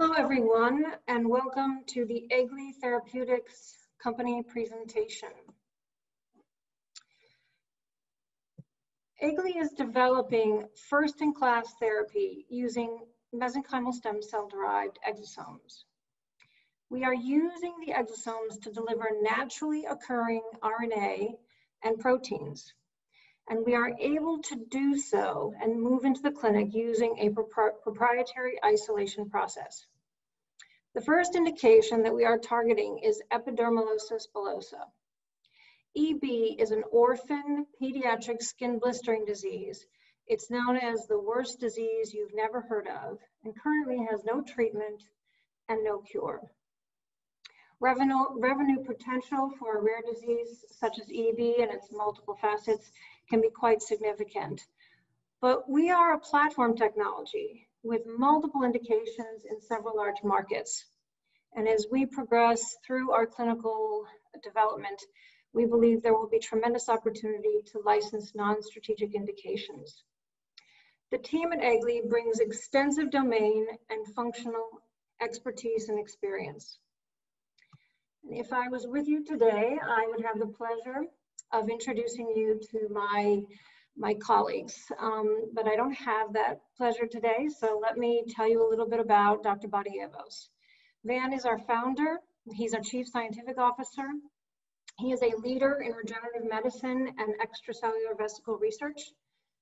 Hello, everyone, and welcome to the Aegle Therapeutics company presentation. Aegle is developing first-in-class therapy using mesenchymal stem cell-derived exosomes. We are using the exosomes to deliver naturally occurring RNA and proteins, and we are able to do so and move into the clinic using a proprietary isolation process. The first indication that we are targeting is epidermolysis bullosa. EB is an orphan pediatric skin blistering disease. It's known as the worst disease you've never heard of and currently has no treatment and no cure. Revenue potential for a rare disease such as EB and its multiple facets can be quite significant. But we are a platform technology with multiple indications in several large markets. And as we progress through our clinical development, we believe there will be tremendous opportunity to license non-strategic indications. The team at Aegle brings extensive domain and functional expertise and experience. And if I was with you today, I would have the pleasure of introducing you to my colleagues, but I don't have that pleasure today, so let me tell you a little bit about Dr. Badievos. Van is our founder. He's our chief scientific officer. He is a leader in regenerative medicine and extracellular vesicle research,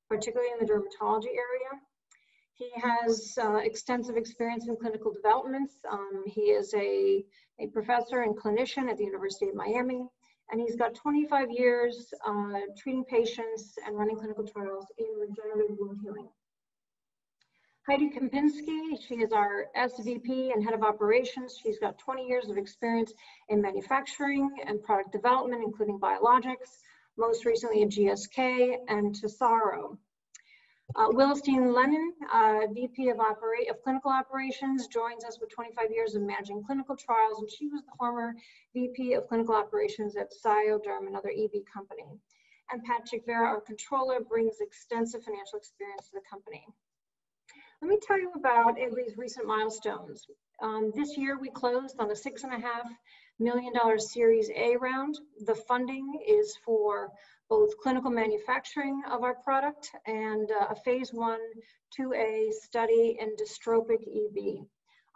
particularly in the dermatology area. He has extensive experience in clinical developments. He is a professor and clinician at the University of Miami, and he's got 25 years treating patients and running clinical trials in regenerative wound healing. Heidi Kempinski, she is our SVP and head of operations. She's got 20 years of experience in manufacturing and product development, including biologics, most recently at GSK and Tesaro. Willstein Lennon, VP of Clinical Operations, joins us with 25 years of managing clinical trials, and she was the former VP of Clinical Operations at Scioderm, another EB company. And Patrick Vera, our controller, brings extensive financial experience to the company. Let me tell you about Aegle's recent milestones. This year we closed on a $6.5 million Series A round. The funding is for both clinical manufacturing of our product and a phase 1/2A study in Dystrophic EB.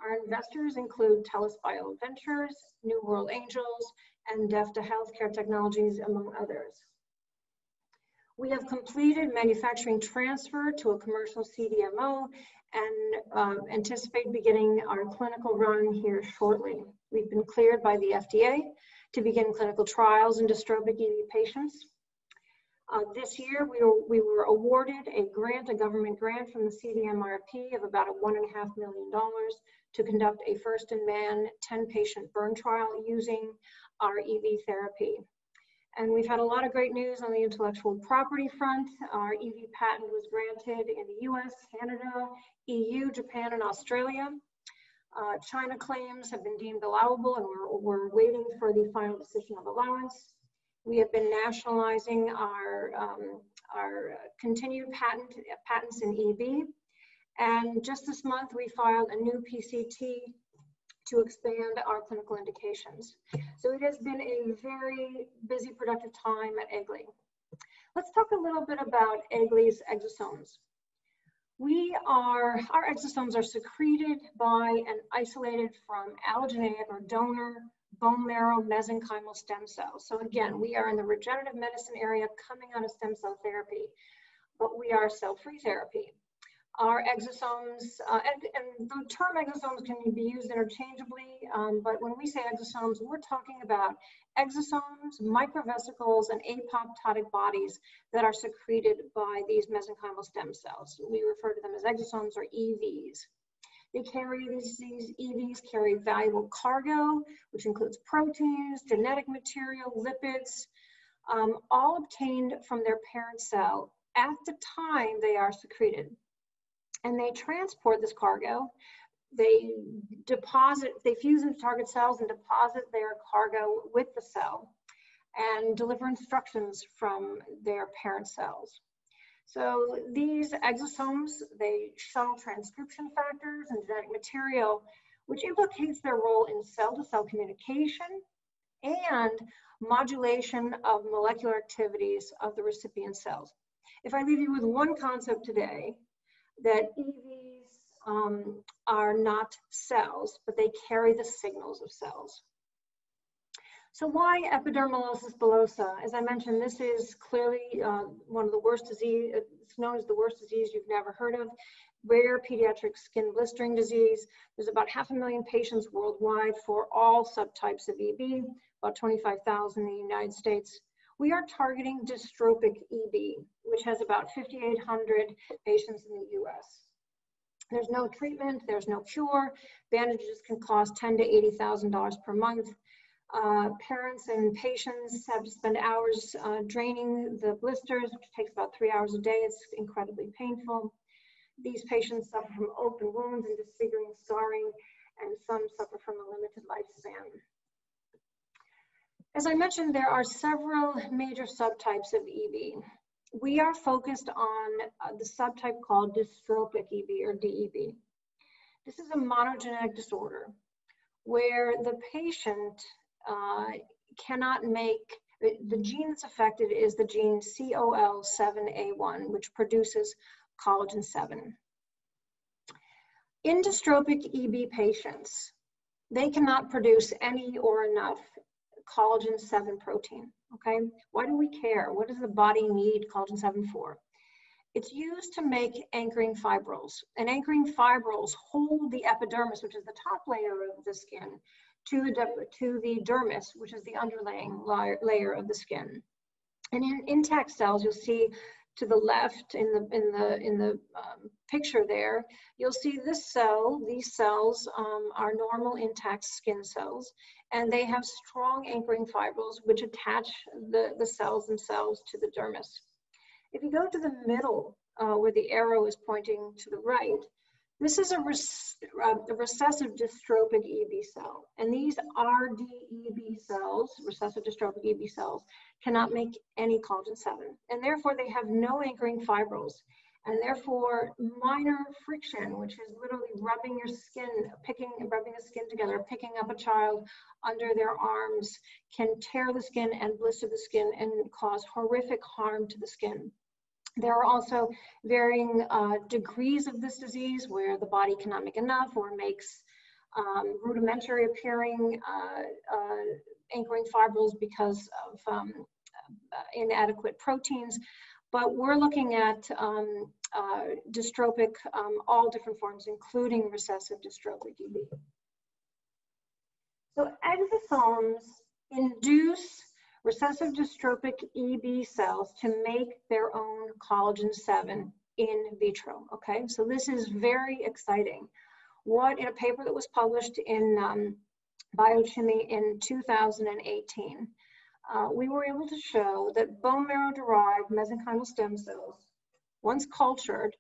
Our investors include TELUS BioVentures, New World Angels, and DEFTA Healthcare Technologies, among others. We have completed manufacturing transfer to a commercial CDMO and anticipate beginning our clinical run here shortly. We've been cleared by the FDA to begin clinical trials in dystrophic EB patients. This year, we were awarded a government grant from the CDMRP of about $1.5 million to conduct a first-in-man 10-patient burn trial using our EV therapy. And we've had a lot of great news on the intellectual property front. Our EV patent was granted in the US, Canada, EU, Japan, and Australia. China claims have been deemed allowable, and we're waiting for the final decision of allowance. We have been nationalizing our continued patents in EB. And just this month, we filed a new PCT to expand our clinical indications. So it has been a very busy, productive time at Aegle. Let's talk a little bit about Aegle's exosomes. Our exosomes are secreted by and isolated from allogeneic or donor bone marrow mesenchymal stem cells. So again, we are in the regenerative medicine area coming out of stem cell therapy, but we are cell-free therapy. Our exosomes, and the term exosomes can be used interchangeably, but when we say exosomes, we're talking about exosomes, microvesicles, and apoptotic bodies that are secreted by these mesenchymal stem cells. We refer to them as exosomes or EVs. They carry, these EVs carry valuable cargo, which includes proteins, genetic material, lipids, all obtained from their parent cell at the time they are secreted. And they transport this cargo. They fuse into target cells and deposit their cargo with the cell and deliver instructions from their parent cells. So these exosomes, they shuttle transcription factors and genetic material which implicates their role in cell-to-cell communication and modulation of molecular activities of the recipient cells. If I leave you with one concept today, that EVs are not cells, but they carry the signals of cells. So why epidermolysis bullosa? As I mentioned, this is clearly one of the worst disease. It's known as the worst disease you've never heard of. Rare pediatric skin blistering disease. There's about 500,000 patients worldwide for all subtypes of EB, about 25,000 in the United States. We are targeting dystrophic EB, which has about 5,800 patients in the US. There's no treatment, there's no cure. Bandages can cost $10,000 to $80,000 per month. Parents and patients have to spend hours draining the blisters, which takes about 3 hours a day. It's incredibly painful. These patients suffer from open wounds and disfiguring scarring, and some suffer from a limited lifespan. As I mentioned, there are several major subtypes of EB. We are focused on the subtype called Dystrophic EB or DEB. This is a monogenetic disorder where the patient cannot make, the gene that's affected is the gene COL7A1, which produces collagen 7. In dystrophic EB patients, they cannot produce any or enough collagen 7 protein, okay? Why do we care? What does the body need collagen 7 for? It's used to make anchoring fibrils, and anchoring fibrils hold the epidermis, which is the top layer of the skin, to the dermis, which is the underlying layer of the skin. And in intact cells, you'll see to the left in the picture there, you'll see this cell. These cells are normal intact skin cells, and they have strong anchoring fibrils which attach the cells themselves to the dermis. If you go to the middle, where the arrow is pointing to the right, this is a recessive dystrophic EB cell. And these RDEB cells, recessive dystrophic EB cells, cannot make any collagen 7. And therefore, they have no anchoring fibrils. And therefore, minor friction, which is literally rubbing your skin, rubbing the skin together, picking up a child under their arms, can tear the skin and blister the skin and cause horrific harm to the skin. There are also varying degrees of this disease where the body cannot make enough or makes rudimentary appearing anchoring fibrils because of inadequate proteins. But we're looking at dystrophic, all different forms, including recessive dystrophic EB. So exosomes induce recessive dystrophic EB cells to make their own collagen 7 in vitro, okay? So this is very exciting. In a paper that was published in Biochemistry in 2018, we were able to show that bone marrow-derived mesenchymal stem cells, once cultured,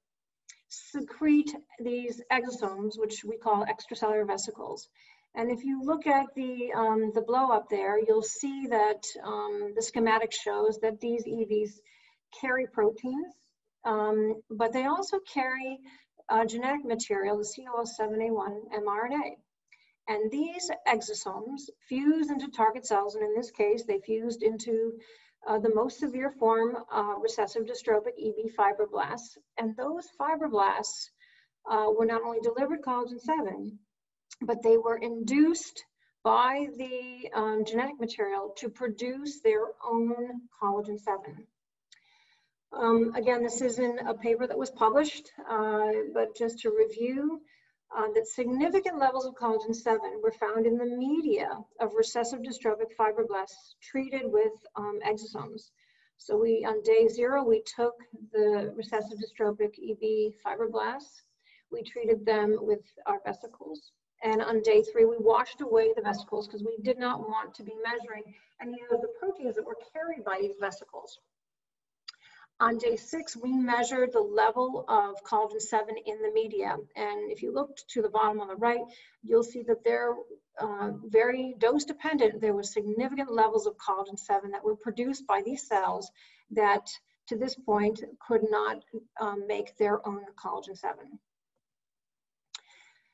secrete these exosomes, which we call extracellular vesicles. And if you look at the blow up there, you'll see that the schematic shows that these EVs carry proteins, but they also carry genetic material, the COL7A1 mRNA. And these exosomes fuse into target cells, and in this case, they fused into the most severe form, recessive dystrophic EB fibroblasts. And those fibroblasts were not only delivered collagen 7, but they were induced by the genetic material to produce their own collagen 7. Again, this is in a paper that was published, but just to review, that significant levels of collagen 7 were found in the media of recessive dystrophic fibroblasts treated with exosomes. So on day 0, we took the recessive dystrophic EB fibroblasts, we treated them with our vesicles. And on day 3, we washed away the vesicles because we did not want to be measuring any of the proteins that were carried by these vesicles. On day 6, we measured the level of collagen 7 in the media. And if you look to the bottom on the right, you'll see that they're very dose dependent. There were significant levels of collagen 7 that were produced by these cells that to this point could not make their own collagen 7.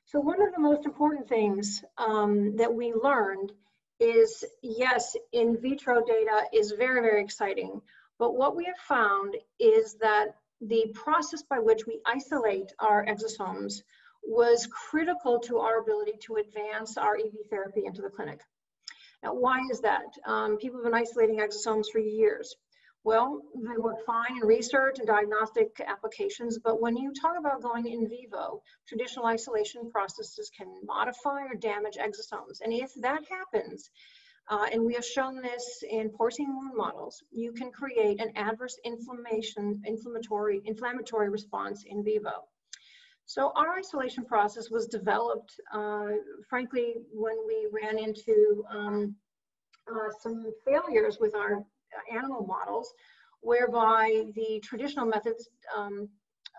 So one of the most important things that we learned is, yes, in vitro data is very, very exciting, but what we have found is that the process by which we isolate our exosomes was critical to our ability to advance our EB therapy into the clinic. Now, why is that? People have been isolating exosomes for years. Well, they work fine in research and diagnostic applications, but when you talk about going in vivo, traditional isolation processes can modify or damage exosomes. And if that happens, and we have shown this in porcine wound models, you can create an adverse inflammatory response in vivo. So our isolation process was developed, frankly, when we ran into some failures with our animal models, whereby the traditional methods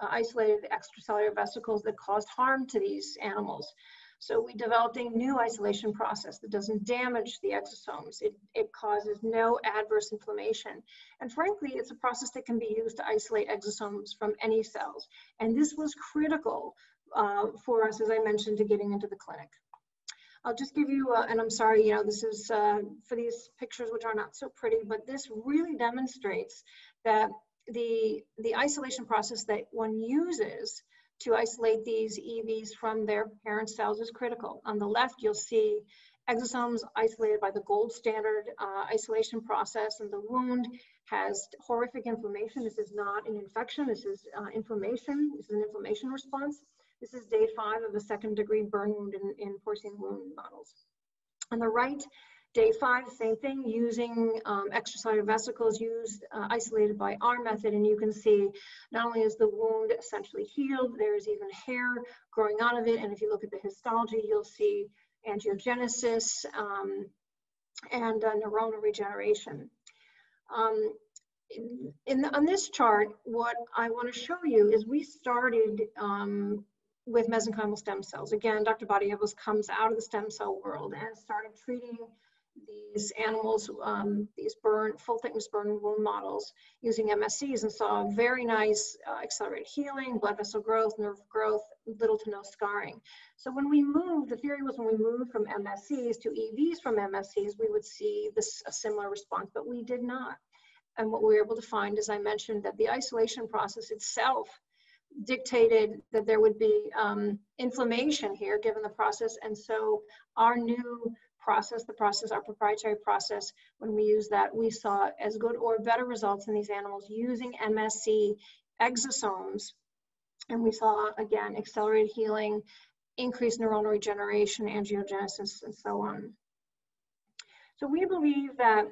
isolated the extracellular vesicles that caused harm to these animals. So we developed a new isolation process that doesn't damage the exosomes. It causes no adverse inflammation. And frankly, it's a process that can be used to isolate exosomes from any cells. And this was critical for us, as I mentioned, to getting into the clinic. I'll just give you, and I'm sorry, you know, this is for these pictures, which are not so pretty, but this really demonstrates that the isolation process that one uses to isolate these EBs from their parent cells is critical. On the left, you'll see exosomes isolated by the gold standard isolation process, and the wound has horrific inflammation. This is not an infection, this is inflammation. This is an inflammation response. This is day 5 of a 2nd-degree burn wound in porcine wound models. On the right, day 5, same thing, using extracellular vesicles used, isolated by our method, and you can see not only is the wound essentially healed, there's even hair growing out of it, and if you look at the histology, you'll see angiogenesis and neuronal regeneration. On this chart, what I want to show you is we started with mesenchymal stem cells. Again, Dr. Badievos comes out of the stem cell world and started treating these animals, these full-thickness burn wound models using MSCs, and saw very nice accelerated healing, blood vessel growth, nerve growth, little to no scarring. So when we moved, the theory was when we moved from MSCs to EVs from MSCs, we would see a similar response, but we did not. And what we were able to find, as I mentioned, that the isolation process itself dictated that there would be inflammation here given the process. And so our new process, our proprietary process, when we use that, we saw as good or better results in these animals using MSC exosomes. And we saw, again, accelerated healing, increased neuronal regeneration, angiogenesis, and so on. So we believe that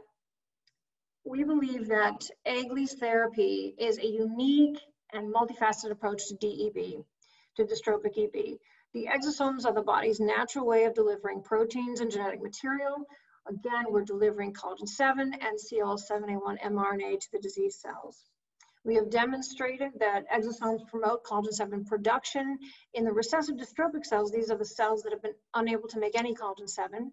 Aegle's therapy is a unique and multifaceted approach to DEB, to dystrophic EB. The exosomes are the body's natural way of delivering proteins and genetic material. Again, we're delivering collagen 7 and COL7A1 mRNA to the disease cells. We have demonstrated that exosomes promote collagen 7 production in the recessive dystrophic cells. These are the cells that have been unable to make any collagen 7.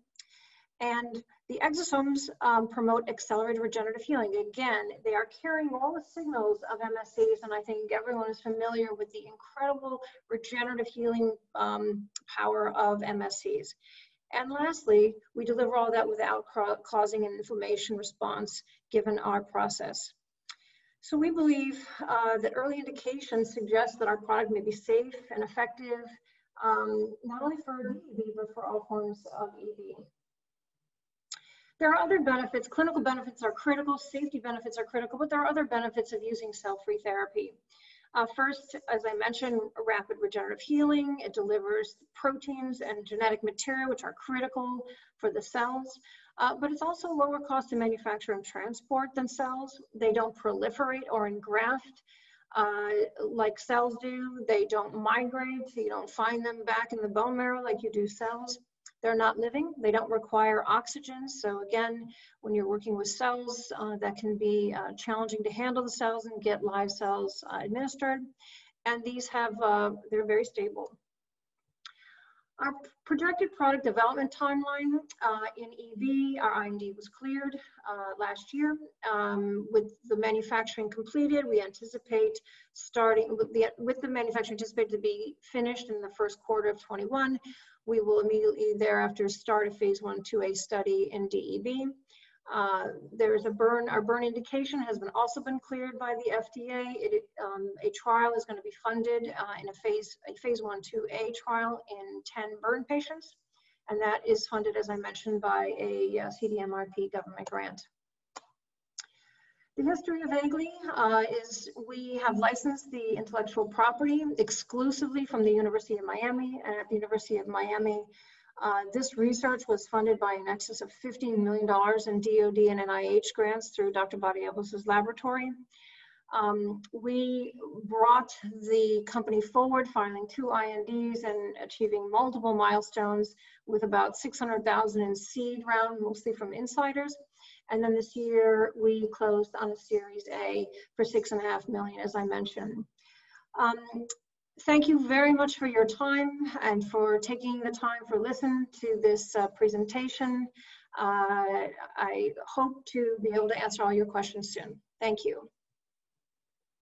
And the exosomes promote accelerated regenerative healing. Again, they are carrying all the signals of MSCs, and I think everyone is familiar with the incredible regenerative healing power of MSCs. And lastly, we deliver all that without causing an inflammation response given our process. So we believe that early indications suggest that our product may be safe and effective, not only for DEB, but for all forms of EB. There are other benefits. Clinical benefits are critical, safety benefits are critical, but there are other benefits of using cell-free therapy. First, as I mentioned, rapid regenerative healing. It delivers proteins and genetic material, which are critical for the cells, but it's also lower cost to manufacture and transport than cells. They don't proliferate or engraft like cells do. They don't migrate, so you don't find them back in the bone marrow like you do cells. They're not living, they don't require oxygen. So again, when you're working with cells, that can be challenging to handle the cells and get live cells administered. And these have, they're very stable. Our projected product development timeline in EB, our IND was cleared last year. With the manufacturing completed, we anticipate starting with the manufacturing anticipated to be finished in the first quarter of 21. We will immediately thereafter start a phase 1/2A study in DEB. There is our burn indication has also been cleared by the FDA. A trial is going to be funded in a phase 1/2A trial in 10 burn patients, and that is funded, as I mentioned, by a CDMRP government grant. The history of Aegle is we have licensed the intellectual property exclusively from the University of Miami, and at the University of Miami, this research was funded by in excess of $15 million in DoD and NIH grants through Dr. Barrios' laboratory. We brought the company forward, filing 2 INDs and achieving multiple milestones with about $600,000 in seed round, mostly from insiders. And then this year, we closed on a Series A for $6.5 million, as I mentioned. Thank you very much for your time and for taking the time for listening to this presentation. I hope to be able to answer all your questions soon. Thank you.